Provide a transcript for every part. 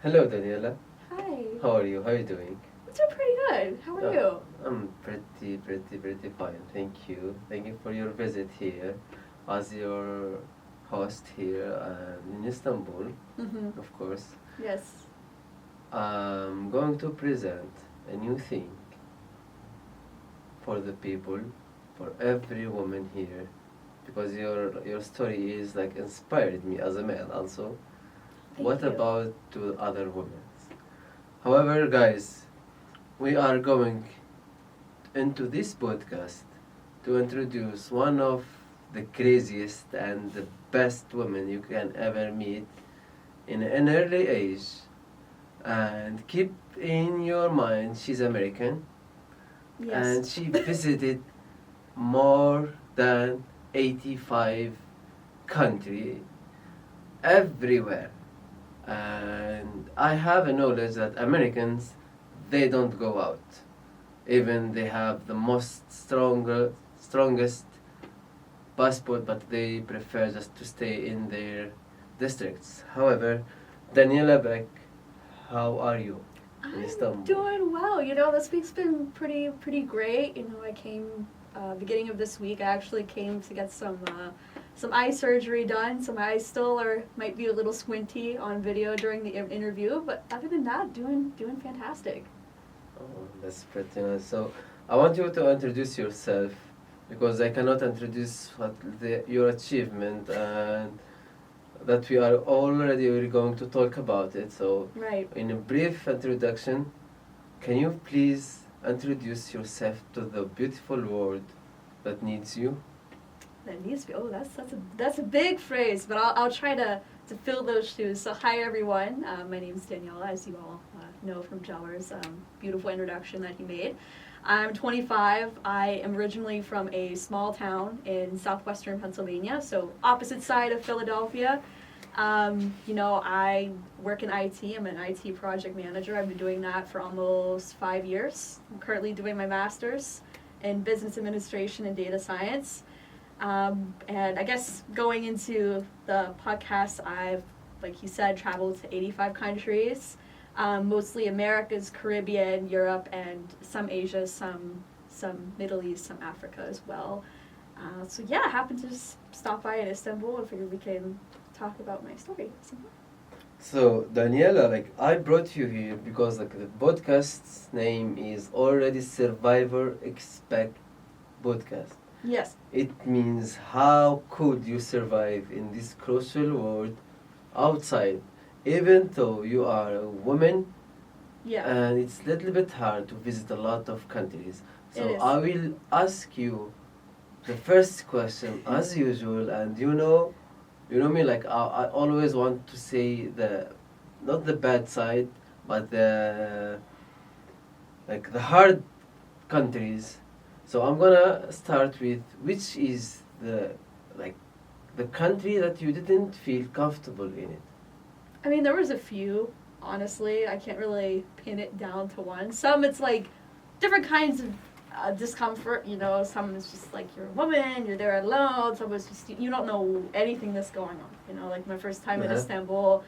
Hello, Daniela. Hi. How are you? How are you doing? I'm doing pretty good. How are you? I'm pretty fine. Thank you. Thank you for your visit here as your host here in Istanbul, Mm-hmm. of course. Yes. I'm going to present a new thing for the people, for every woman here, because your story is like inspired me as a man also. Thank What you. about to other women? However, guys, we are going into this podcast to introduce one of the craziest and the best women you can ever meet in an early age. And keep in your mind, she's American and Yes. she visited more than 85 countries everywhere. And I have a knowledge that Americans, they don't go out. Even they have the strongest passport, but they prefer just to stay in their districts. However, Daniela Beck, how are you in I'm Istanbul? doing well. This week's been pretty great. I came beginning of this week. I actually came to get some eye surgery done. So my eyes still might be a little squinty on video during the interview, but other than that, doing fantastic. Oh, that's pretty nice. So I want you to introduce yourself because I cannot introduce your achievement and that we are already we're going to talk about it. So Right. in a brief introduction, can you please introduce yourself to the beautiful world that needs you? That needs to be. Oh, that's a big phrase, but I'll try to fill those shoes. So hi everyone, my name's Daniela, as you all know from Jeller's beautiful introduction that he made. I'm 25. I am originally from a small town in southwestern Pennsylvania, so opposite side of Philadelphia. I work in IT. I'm an IT project manager. I've been doing that for almost 5 years. I'm currently doing my master's in business administration and data science. And I guess going into the podcast, I've, like you said, traveled to 85 countries, mostly Americas, Caribbean, Europe, and some Asia, some Middle East, some Africa as well. So yeah, I happened to just stop by in Istanbul and figured we can talk about my story. So Daniela, like I brought you here because like the podcast's name is already Survivor Expect Podcast. Yes. It means how could you survive in this crucial world outside, even though you are a woman, Yeah. and it's a little bit hard to visit a lot of countries. It So is. I will ask you the first question as usual, and you know me, like I always want to say not the bad side, but the hard countries. So I'm gonna start with which is like the country that you didn't feel comfortable in it. I mean, there was a few, honestly. I can't really pin it down to one. Some it's like different kinds of discomfort, some is just like you're a woman, you're there alone, some is just, you don't know anything that's going on, like my first time in Uh-huh. Istanbul,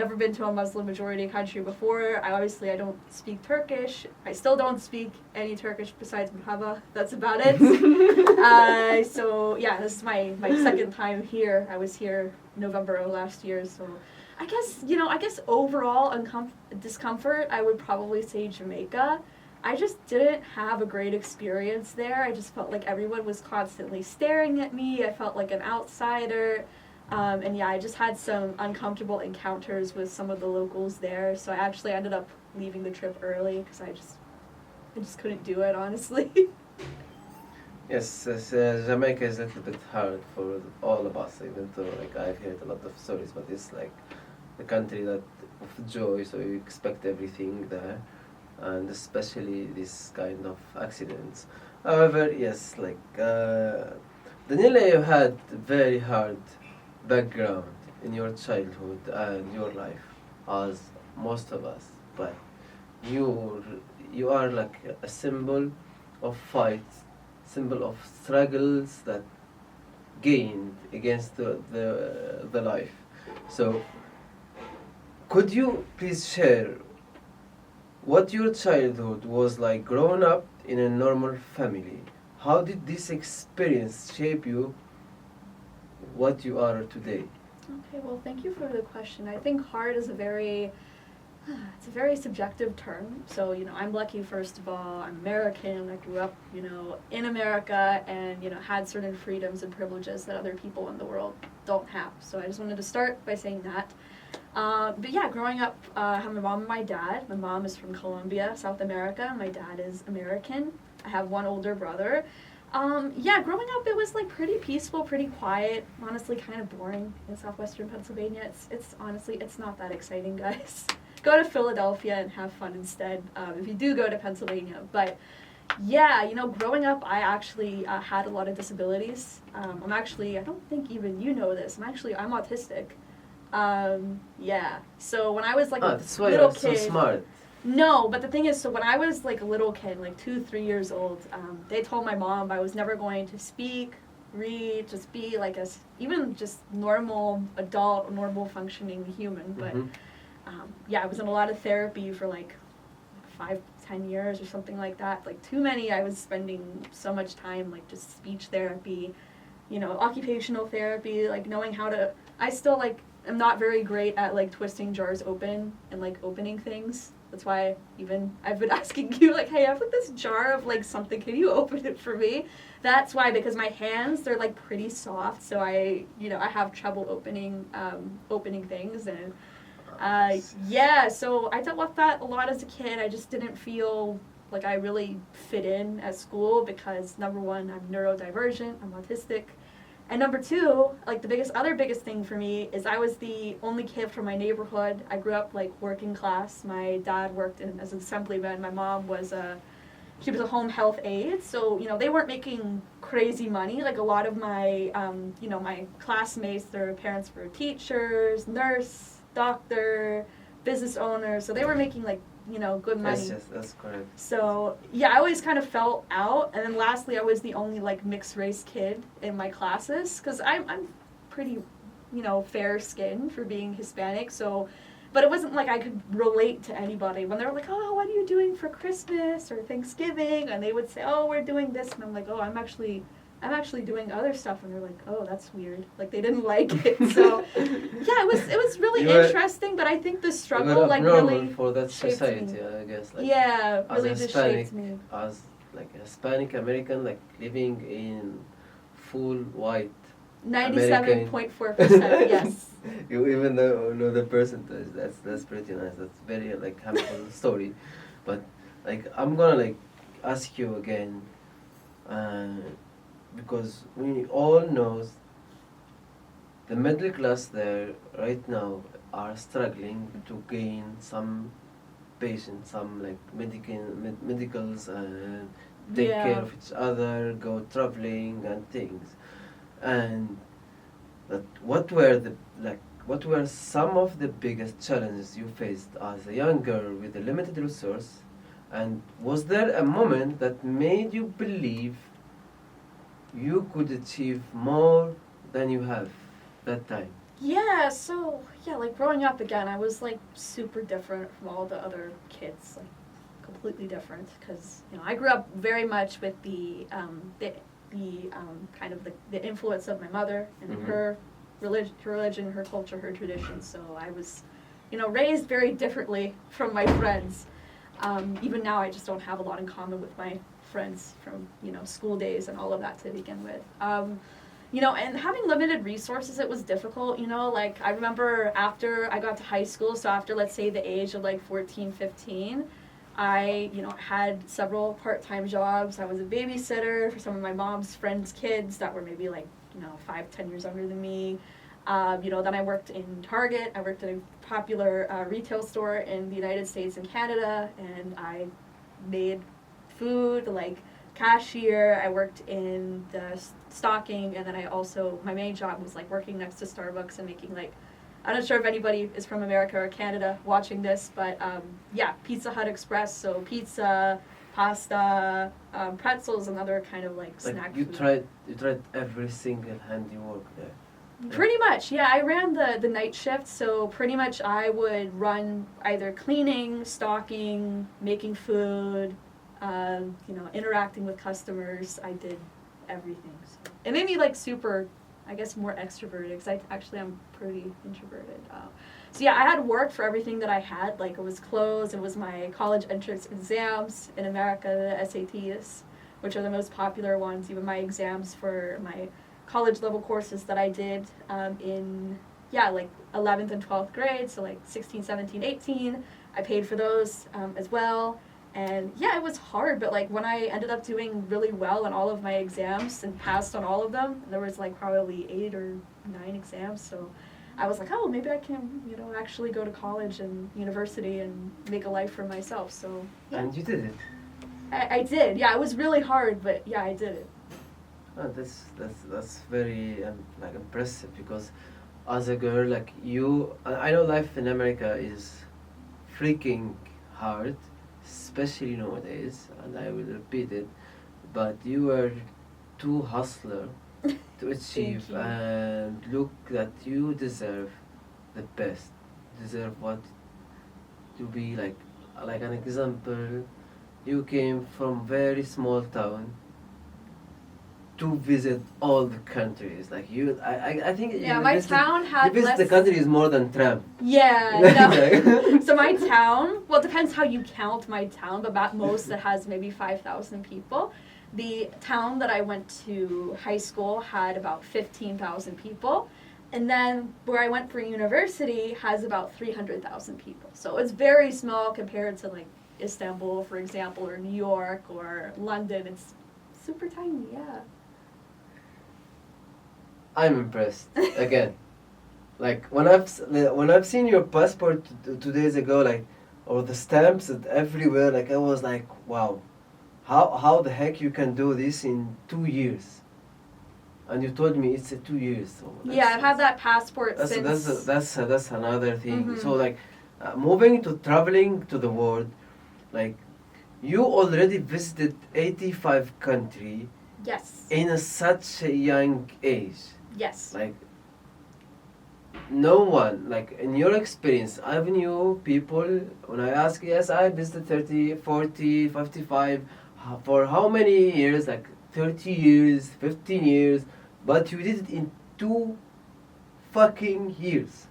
never been to a Muslim majority country before. I don't speak Turkish. I still don't speak any Turkish besides Merhaba. That's about it. So yeah, this is my second time here. I was here November of last year, so I guess overall discomfort, I would probably say Jamaica. I just didn't have a great experience there. I just felt like everyone was constantly staring at me. I felt like an outsider. And yeah, I just had some uncomfortable encounters with some of the locals there. So I actually ended up leaving the trip early because I just couldn't do it, honestly. Yes, Jamaica is a little bit hard for all of us, even though like I've heard a lot of stories, but it's like the country that of joy, so you expect everything there, and especially this kind of accidents. However, yes, like Daniela, you had very hard background in your childhood and your life, as most of us, but you you are like a symbol of fight, symbol of struggles that gained against the life. So Could you please share what your childhood was like growing up in a normal family? How did this experience shape you what you are today? Okay, well, thank you for the question. I think hard is a very it's a very subjective term. So, I'm lucky, first of all. I'm American. I grew up, in America and, had certain freedoms and privileges that other people in the world don't have. So I just wanted to start by saying that. But yeah, growing up, I have my mom and my dad. My mom is from Colombia, South America. My dad is American. I have one older brother. Yeah, growing up, it was like pretty peaceful, pretty quiet, honestly kind of boring in southwestern Pennsylvania. It's honestly, it's not that exciting, guys. Go to Philadelphia and have fun instead, if you do go to Pennsylvania. But yeah, growing up, I actually had a lot of disabilities. I'm actually, I don't think even you know this, I'm autistic. Yeah, so when I was like a That's why little you're so kid, smart. no, but the thing is, so when I was like a little kid, like 2, 3 years old, they told my mom I was never going to speak, read, just be like even just normal adult, normal functioning human. But yeah, I was in a lot of therapy for like 5, 10 years or something like that. Like too many. I was spending so much time like just speech therapy, occupational therapy, like knowing how to. I still like am not very great at like twisting jars open and like opening things. That's why even I've been asking you, like, hey, I have like this jar of like something, can you open it for me? That's why, because my hands, they're like pretty soft, so I have trouble opening things. And yeah, so I dealt with that a lot as a kid. I just didn't feel like I really fit in at school because, number one, I'm neurodivergent, I'm autistic. And number two, like the biggest thing for me is I was the only kid from my neighborhood. I grew up like working class. My dad worked as an assemblyman. My mom was she was a home health aide. So, they weren't making crazy money. Like a lot of my, my classmates, their parents were teachers, nurse, doctor, business owners. So they were making like, good money. Yes, that's correct. So, yeah, I always kind of felt out. And then lastly, I was the only, like, mixed race kid in my classes. Because I'm pretty, fair skinned for being Hispanic. So, but it wasn't like I could relate to anybody. When they were like, oh, what are you doing for Christmas or Thanksgiving? And they would say, oh, we're doing this. And I'm like, oh, I'm actually doing other stuff. And they're like, oh, that's weird. Like, they didn't like it. So, yeah, it was really interesting. But I think the struggle, like, really for that shaped society, me. I guess. Like, Yeah, as really a just Hispanic, shaped me. as like a Hispanic American, like living in full white 97.4%, yes. You even know the percentage. That's pretty nice. That's very like humble story. But like I'm gonna like ask you again, because we all know the middle class there right now are struggling to gain some patients, some like medicals and take care of each other, go traveling and things. And that what were some of the biggest challenges you faced as a young girl with a limited resource, and was there a moment that made you believe you could achieve more than you have that time? Yeah, so, like growing up again, I was like super different from all the other kids, like completely different, because, I grew up very much with the kind of the influence of my mother and her religion, her culture, her traditions. So I was, raised very differently from my friends. Even now, I just don't have a lot in common with my friends from, school days and all of that to begin with. And having limited resources, it was difficult, like I remember after I got to high school, so after, let's say, the age of like 14, 15, I, had several part-time jobs. I was a babysitter for some of my mom's friends' kids that were maybe like, 5, 10 years younger than me. Then I worked in Target. I worked at a popular retail store in the United States and Canada, and I made food, like cashier. I worked in the stocking, and then my main job was like working next to Starbucks and making like, I'm not sure if anybody is from America or Canada watching this, but Pizza Hut Express, so pizza, pasta, pretzels, and other kind of like snack you food. tried every single handiwork there. Pretty much, yeah. I ran the night shift, so pretty much I would run either cleaning, stocking, making food, interacting with customers. I did everything. So it made me like super, I guess, more extroverted because I'm pretty introverted. So yeah, I had work for everything that I had. Like it was clothes, it was my college entrance exams in America, the SATs, which are the most popular ones. Even my exams for my college level courses that I did like 11th and 12th grade, so like 16, 17, 18. I paid for those as well. And yeah, it was hard, but like when I ended up doing really well in all of my exams and passed on all of them, there was like probably 8 or 9 exams, so I was like, oh, maybe I can, actually go to college and university and make a life for myself. So yeah. And you did it. I did. Yeah, it was really hard, but yeah, I did it. Oh, that's very like impressive, because as a girl like you, I know life in America is freaking hard, especially nowadays, and I will repeat it, but you were too hustler to achieve, and look that you deserve the best, deserve what to be like an example. You came from very small town to visit all the countries. Like you, I think. Yeah, my town had you visit the countries more than Trump. Yeah, no. So my town, well, it depends how you count my town, but at most it has maybe 5,000 people. The town that I went to high school had about 15,000 people. And then where I went for university has about 300,000 people. So it's very small compared to like Istanbul, for example, or New York or London. It's super tiny, yeah. I'm impressed again. Like when I've seen your passport 2 days ago, like, or the stamps and everywhere, like I was like, wow, how the heck you can do this in 2 years? And you told me it's 2 years. So yeah, I've had that passport since. That's another thing. Mm-hmm. So like, moving to traveling to the world, like, you already visited 85 countries. Yes. In such a young age. Yes. Like, no one, like, in your experience, I've knew people, when I ask, yes, I visited 30, 40, 55, for how many years? Like, 30 years, 15 years, but you did it in 2 fucking years.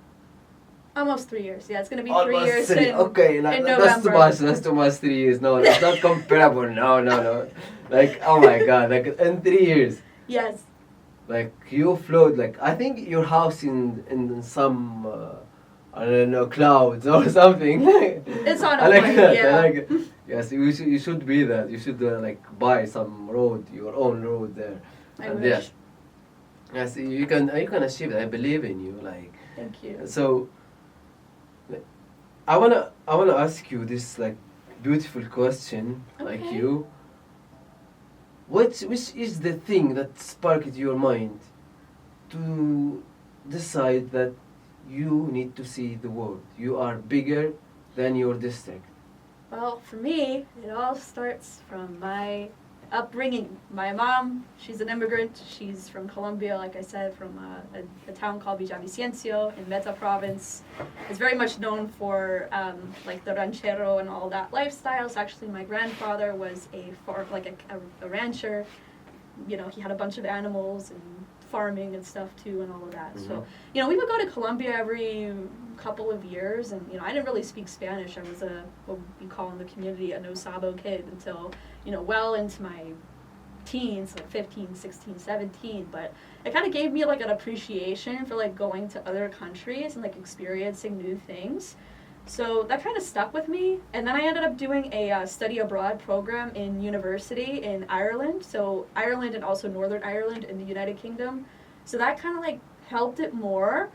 Almost 3 years. Yeah, it's going to be Almost 3 years okay, like, in that's November. That's too much, 3 years. No, that's not comparable. No. Like, oh my God, like, in 3 years. Yes. Like, you float, like, I think your house in some, I don't know, clouds or something. It's on a I like plane, that. yeah. I like it. Yes, you should be that. You should, like, buy some road, your own road there. I and wish. Yes, you can achieve it. I believe in you. Like, thank you. So, I wanna ask you this, like, beautiful question, like Okay. you. Which is the thing that sparked your mind to decide that you need to see the world? You are bigger than your district. Well, for me, it all starts from my upbringing. My mom, she's an immigrant. She's from Colombia, like I said, from a town called Villavicencio in Meta province. It's very much known for like the ranchero and all that lifestyles. Actually, my grandfather was a rancher. You know, he had a bunch of animals and farming and stuff too, and all of that. Mm-hmm. So, you know, we would go to Colombia every couple of years, and I didn't really speak Spanish. I was what we call in the community a no sabo kid until well into my teens, like 15, 16, 17. But it kind of gave me like an appreciation for like going to other countries and like experiencing new things. So that kind of stuck with me. And then I ended up doing a study abroad program in university in Ireland. So Ireland and also Northern Ireland in the United Kingdom. So that kind of like helped it more.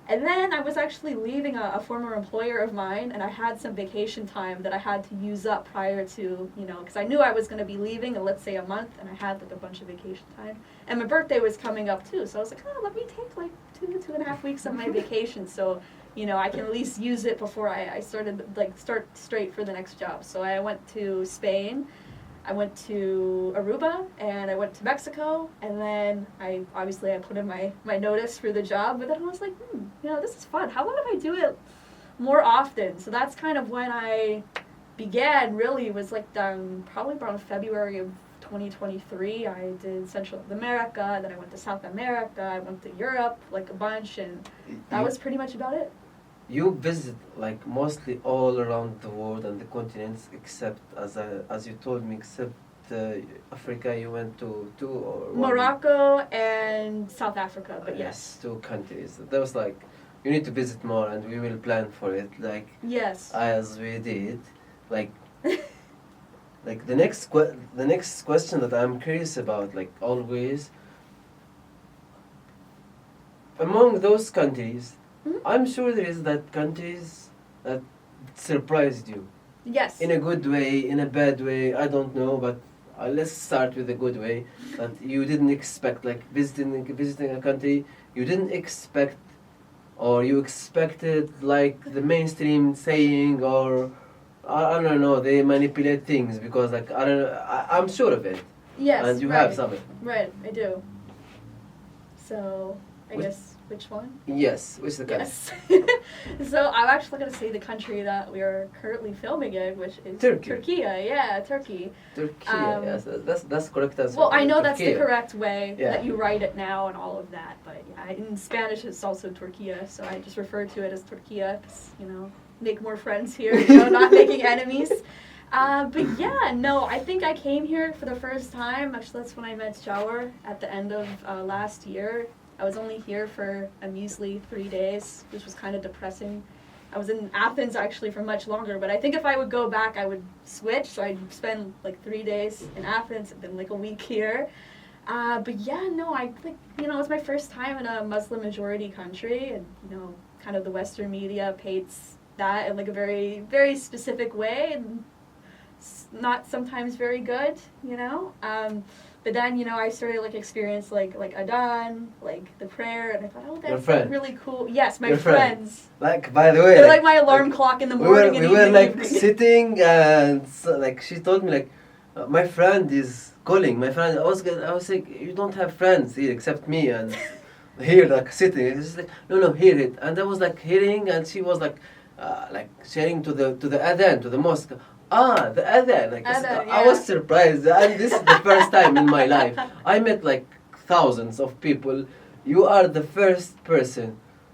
And then I was actually leaving a former employer of mine, and I had some vacation time that I had to use up prior to, because I knew I was going to be leaving in, let's say, a month, and I had like a bunch of vacation time. And my birthday was coming up too, so I was like, let me take like 2.5 weeks of my vacation, so, I can at least use it before I start straight for the next job. So I went to Spain. I went to Aruba and I went to Mexico, and then I put in my notice for the job, but then I was like, this is fun. How about if I do it more often? So that's kind of when I began, really, was like probably around February of 2023. I did Central America, then I went to South America, I went to Europe like a bunch, and that was pretty much about it. You visit like mostly all around the world and the continents, except as you told me, except Africa. You went to two or one? Morocco and South Africa, but yes. 2 countries. That was like, you need to visit more, and we will plan for it. Like yes, as we did, like. Like the next question that I'm curious about, like always, among those countries, I'm sure there is that countries that surprised you. Yes. In a good way, in a bad way, I don't know, but let's start with the good way. That you didn't expect, like visiting a country you didn't expect, or you expected like the mainstream saying, or I don't know, they manipulate things because like I'm sure of it. Yes. And you right. have some. Right, I do. So I guess. Which one? Yes, which the country? Yes. So I'm actually going to say the country that we are currently filming in, which is Turkey. Yeah, Turkey. Turkey, yes, that's correct as well. well. I know Turkey. That's the correct way Yeah. that you write it now and all of that, but yeah, in Spanish it's also Turquía, so I just refer to it as Turquía because, make more friends here, not making enemies. But yeah, no, I think I came here for the first time. Actually, that's when I met Jawar at the end of last year. I was only here for a measly 3 days, which was kind of depressing. I was in Athens actually for much longer, but I think if I would go back, I would switch. So I'd spend like 3 days in Athens and then like a week here. But yeah, no, I think, it was my first time in a Muslim majority country, and, kind of the Western media paints that in like a very, very specific way, and not sometimes very good, But then, I started like experience like Adhan, like the prayer, and I thought, that's really cool. Yes, my friends. Like, by the way, they're like my alarm clock in the morning. We were like sitting, and so, like she told me like, my friend is calling. My friend, I was like, you don't have friends here except me, and here like sitting. It's just like, no, hear it. And I was like hearing, and she was like sharing to the adhan, to the mosque. The adhan, like I was surprised, and this is the first time in my life. I met like thousands of people. You are the first person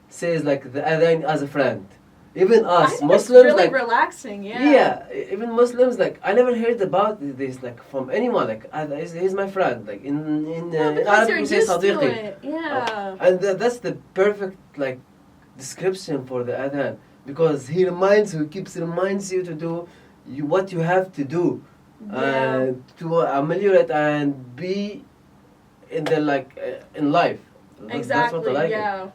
says like the adhan as a friend. Even us Muslims, it's really like relaxing, Yeah, even Muslims, like I never heard about this like from anyone. Like he's my friend. Like in Arabic we say صديقي. Yeah. And that's the perfect like description for the adhan, because he keeps reminds you to do what you have to do, to ameliorate and be in the in life. Exactly. That's what I like. Yeah.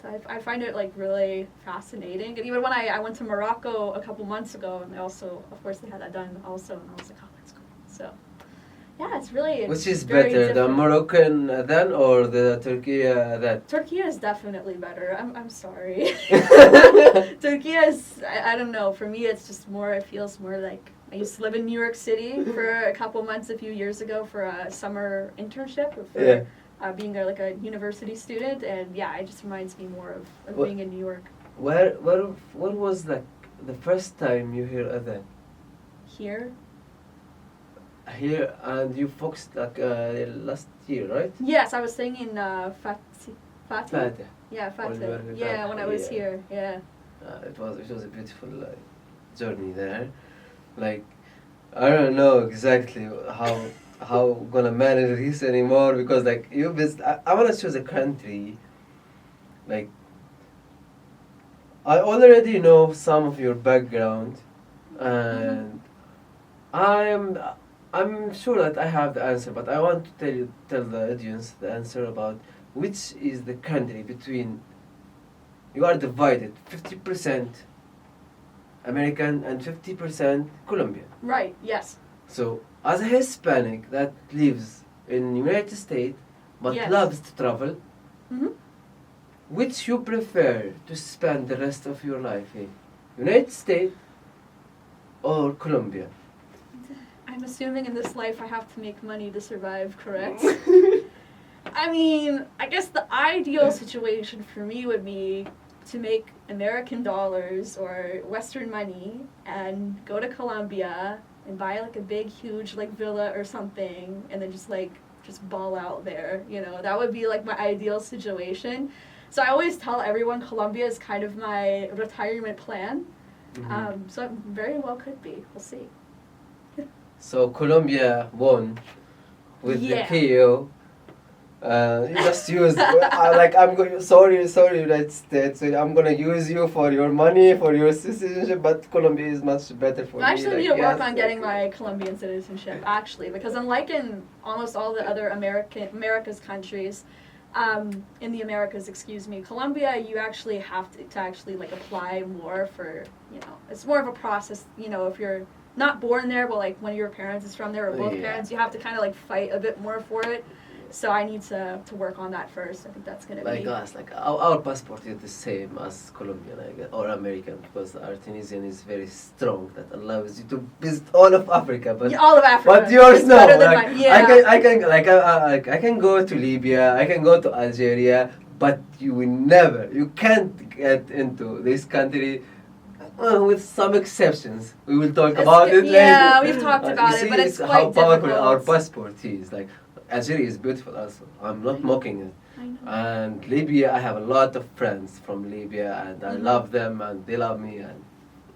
So I find it like really fascinating, and even when I went to Morocco a couple months ago, and they also, of course, they had that done also, and I was like, oh, that's cool. So yeah, it's really which is very better, different. the Moroccan adhan or the Turkey adhan? Turkey is definitely better. I'm sorry. Turkey is, I don't know. For me, it's just more. It feels more like I used to live in New York City for a couple months a few years ago for a summer internship. Being like a university student, and yeah, it just reminds me more of being in New York. Where was like the first time you hear adhan? Here, and you focused like last year, right? Yes, I was singing Fatih. Yeah, Fatih. Yeah, when I was here. Yeah. It was a beautiful journey there. Like, I don't know exactly how gonna manage this anymore, because like I wanna choose a country. Like, I already know some of your background, and I'm sure that I have the answer, but I want to tell the audience the answer about which is the country between you are divided 50% American and 50% Colombian. Right. Yes. So, as a Hispanic that lives in United States but loves to travel, which you prefer to spend the rest of your life in? United States or Colombia? I'm assuming in this life I have to make money to survive, correct? I mean, I guess the ideal situation for me would be to make American dollars or Western money and go to Colombia and buy like a big, huge like villa or something, and then just ball out there. You know, that would be like my ideal situation. So I always tell everyone Colombia is kind of my retirement plan. So it very well could be. We'll see. So Colombia won with the KO. You just use like sorry United States. I'm gonna use you for your money, for your citizenship, but Colombia is much better for me. I actually need to work on getting my Colombian citizenship, actually, because unlike in almost all the other America's countries, in the Americas, excuse me, Colombia, you actually have to actually like apply more for, you know, it's more of a process, you know, if you're not born there, but like one of your parents is from there or both parents, you have to kind of like fight a bit more for it. So I need to work on that first. I think that's going to be... Like us, like our passport is the same as Colombian, I guess, or American, because our Tunisian is very strong, that allows you to visit all of Africa. But all of Africa. But yours no. Like, I can go to Libya, I can go to Algeria, but you can't get into this country. With some exceptions, we will talk about it later. Yeah, we've talked about it, but it's quite how powerful difficult. Our passport is. Like, Algeria is beautiful also. I'm not mocking it. I know. And Libya, I have a lot of friends from Libya, and I love them, and they love me. And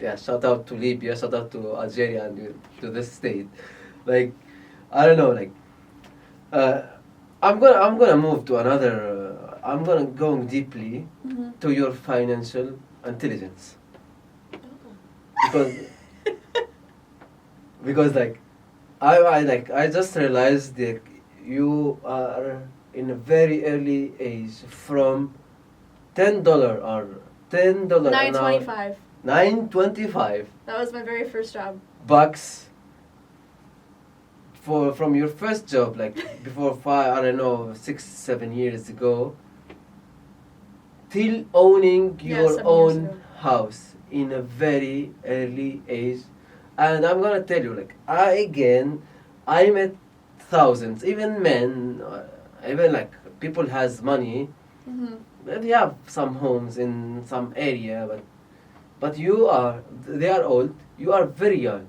yeah, shout out to Libya, shout out to Algeria, and to this state. Like, I don't know. Like, I'm gonna move to another. I'm gonna go deeply to your financial intelligence. Because like I just realized that you are in a very early age from $10 or $10 $9.25. $9.25. That was my very first job. Bucks from your first job, like before 6-7 years ago, till owning your own house in a very early age. And I'm gonna tell you, like, I met thousands, even men, even like people has money, they have some homes in some area, but they are old, you are very young,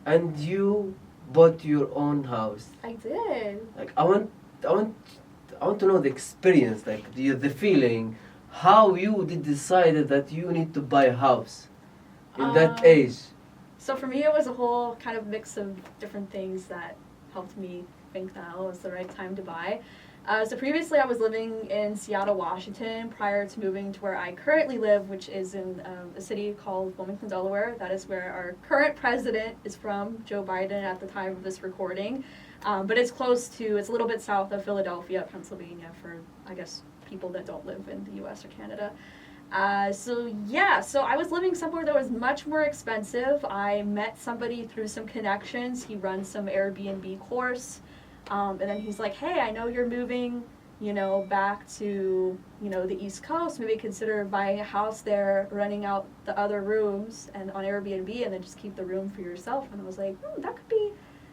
and you bought your own house. I did. Like, I want to know the experience, like the feeling, how you decided that you need to buy a house in that age. So for me, it was a whole kind of mix of different things that helped me think that it was the right time to buy. So previously, I was living in Seattle, Washington, prior to moving to where I currently live, which is in a city called Wilmington, Delaware. That is where our current president is from, Joe Biden, at the time of this recording. But it's a little bit south of Philadelphia, Pennsylvania, for, I guess, people that don't live in the U.S. or Canada. So I was living somewhere that was much more expensive. I met somebody through some connections. He runs some Airbnb course. And then he's like, hey, I know you're moving, back to, the East Coast. Maybe consider buying a house there, renting out the other rooms and on Airbnb, and then just keep the room for yourself. And I was like, that could be,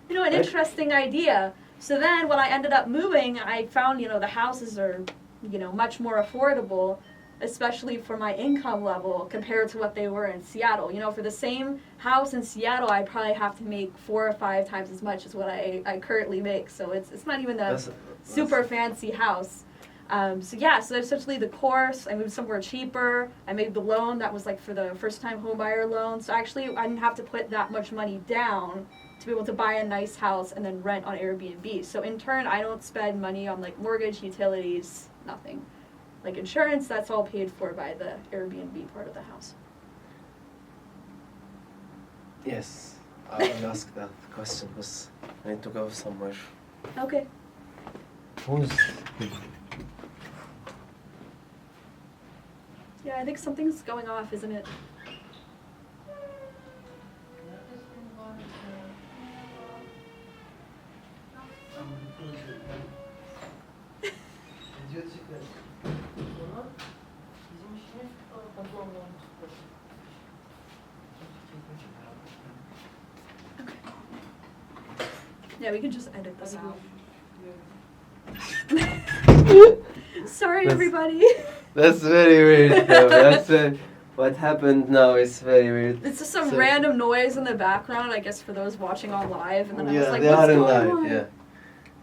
an interesting idea. So then when I ended up moving, I found, the houses are, much more affordable, especially for my income level compared to what they were in Seattle. For the same house in Seattle, I probably have to make 4 or 5 times as much as what I currently make. So it's not even a super fancy house. So essentially the course, I moved somewhere cheaper. I made the loan that was like for the first time home buyer loan. So actually I didn't have to put that much money down to be able to buy a nice house and then rent on Airbnb. So in turn, I don't spend money on like mortgage, utilities, nothing. Like insurance, that's all paid for by the Airbnb part of the house. Yes, I will ask that question because I need to go somewhere. Okay. Yeah, I think something's going off, isn't it? Yeah, we can just edit this out. Sorry, That's- everybody. That's very weird. Though. That's what happened now is very weird. It's just some So- random noise in the background, I guess, for those watching on live. And then I was Yeah, like, they what's are in going live. on?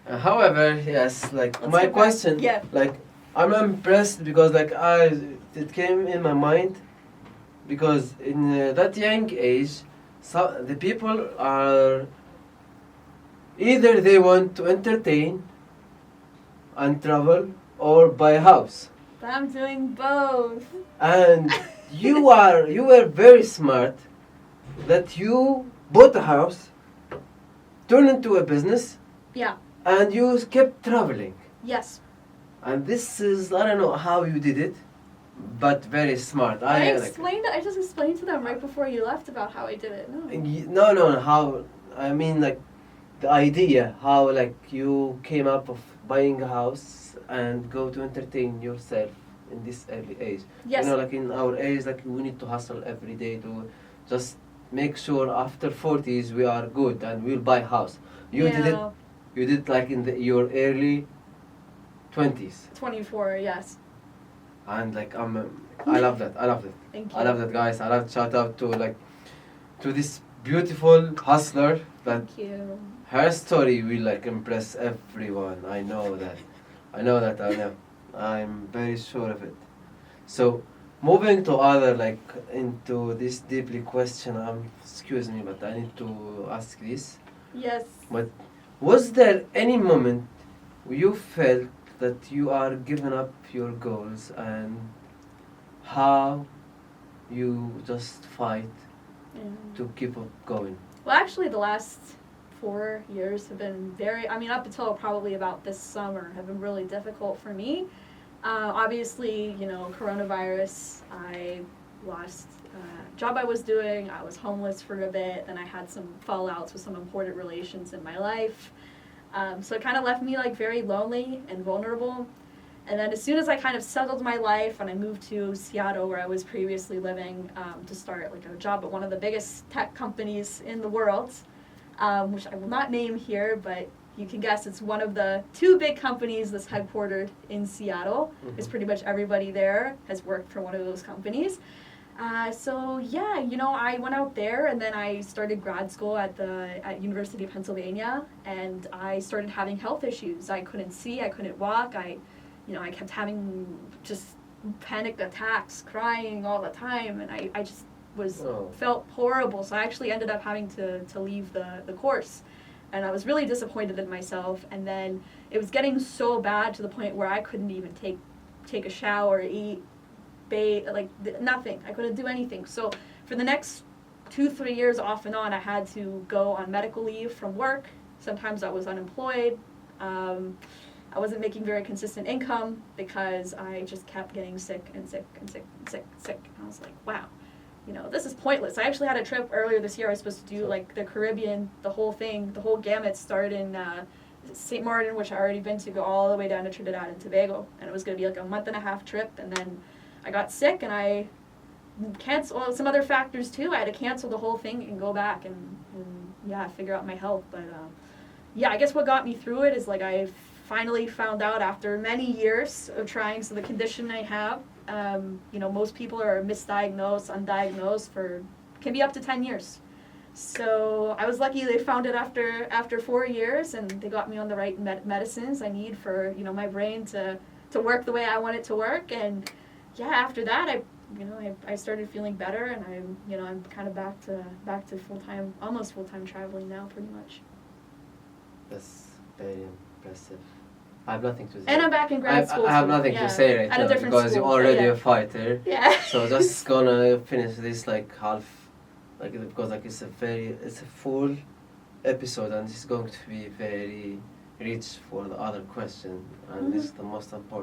Yeah. However, yes, like Let's my go back. question, Yeah. like I'm impressed because like it came in my mind because in that young age, the people are either they want to entertain and travel or buy a house, But I'm doing both. and you were very smart that you bought a house, turned into a business, Yeah. and you kept traveling. Yes. And this is, I don't know how you did it, but very smart. I like, explained it. I just explained to them right before you left about how I did it. no, how, I mean like the idea, how like you came up of buying a house and go to entertain yourself in this early age. Yes. You know, like in our age, like we need to hustle every day to just make sure after 40s we are good and we'll buy a house. You did it like in your early 20s. 24, yes. And like I love that. I love it. Thank you. I love that, guys. I love shout out to this beautiful hustler that Thank you. her story will like impress everyone. I know that. I know. I'm very sure of it. So moving to other like into this deeply question. Excuse me, but I need to ask this. Yes. But was there any moment you felt that you are giving up your goals and how you just fight to keep up going? Well, actually, the last 4 years have been up until probably about this summer, have been really difficult for me. Obviously, coronavirus, I lost a job I was doing, I was homeless for a bit, then I had some fallouts with some important relations in my life. So it kind of left me like very lonely and vulnerable. And then as soon as I kind of settled my life and I moved to Seattle where I was previously living to start like a job at one of the biggest tech companies in the world, which I will not name here, but you can guess it's one of the 2 big companies that's headquartered in Seattle. Mhm. It's pretty much everybody there has worked for one of those companies. So yeah, I went out there and then I started grad school at University of Pennsylvania, and I started having health issues. I couldn't see, I couldn't walk, I kept having just panic attacks, crying all the time, and I just felt horrible. So I actually ended up having to leave the course, and I was really disappointed in myself. And then it was getting so bad to the point where I couldn't even take a shower, eat, bathe, nothing. I couldn't do anything. So for the next 2-3 years off and on, I had to go on medical leave from work. Sometimes I was unemployed. I wasn't making very consistent income because I just kept getting sick and sick and sick and sick and sick. And I was like, wow, this is pointless. I actually had a trip earlier this year. I was supposed to do like the Caribbean, the whole thing, the whole gamut, start in St. Martin, which I already been to, go all the way down to Trinidad and Tobago. And it was going to be like a 1.5-month trip. And then I got sick and I canceled some other factors too. I had to cancel the whole thing and go back and figure out my health. But I guess what got me through it is like I finally found out after many years of trying. So the condition I have, most people are misdiagnosed, undiagnosed can be up to 10 years. So I was lucky they found it after 4 years, and they got me on the right medicines I need for my brain to work the way I want it to work. And after that I started feeling better, and I'm kind of back to almost full-time traveling now, pretty much. That's very impressive. I have nothing to say. And I'm back in grad school. I have nothing to say right at a now different because school, you're already yeah. a fighter. Yeah. So just gonna finish this like half, because it's a full episode and it's going to be very rich for the other question, and this is the most important